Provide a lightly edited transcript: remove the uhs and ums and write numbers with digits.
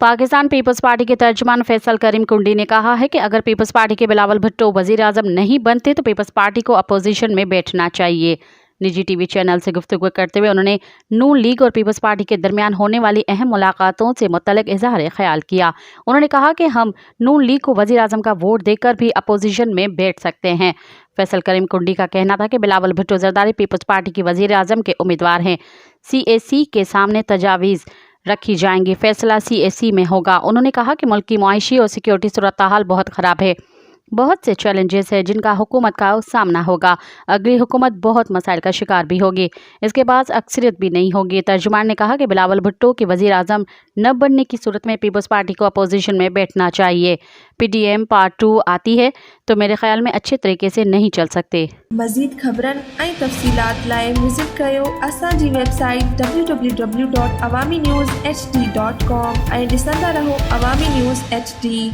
Pakistan peoples party के तर्जुमान फैसल करीम कुंडी ने कहा है कि अगर पीपल्स पार्टी के बिलावल भुट्टो वजीर आजम नहीं बनते तो पीपल्स पार्टी को अपोजिशन में बैठना चाहिए। निजी टीवी चैनल से गुफ्तगू करते हुए उन्होंने नून लीग और पीपल्स पार्टी के दरमियान होने वाली अहम मुलाकातों से मुतल्लिक इजहार ख्याल किया। उन्होंने कहा कि हम नून लीग को वजीर आजम का वोट देकर भी अपोजिशन में बैठ सकते हैं। फैसल करीम कुंडी का कहना था कि बिलावल भुट्टो जरदारी पीपल्स पार्टी की वजीर आजम के उम्मीदवार हैं। CAC के सामने तजावीज़ रखी जाएंगी, फैसला CAC में होगा। उन्होंने कहा कि मुल्क की मुआशी और सिक्योरिटी सूरत हाल बहुत ख़राब है, बहुत से चैलेंजेस हैं जिनका हुकूमत का सामना होगा। अगली हुकूमत बहुत मसाइल का शिकार भी होगी, इसके बाद अक्सरियत भी नहीं होगी। तर्जुमान ने कहा कि बिलावल भुट्टो के वजीर आजम न बनने की सूरत में पीपल्स पार्टी को अपोजिशन में बैठना चाहिए। PDM पार्ट 2 आती है तो मेरे ख्याल में अच्छे तरीके से नहीं चल सकते। मज़ीद ख़बरन ऐं तफ़सीलात लाइ विज़िट कयो असांजी वेबसाइट www.awamiNewsHD.com ऐं ॾिसंदा रहो अवामी न्यूज़ HD।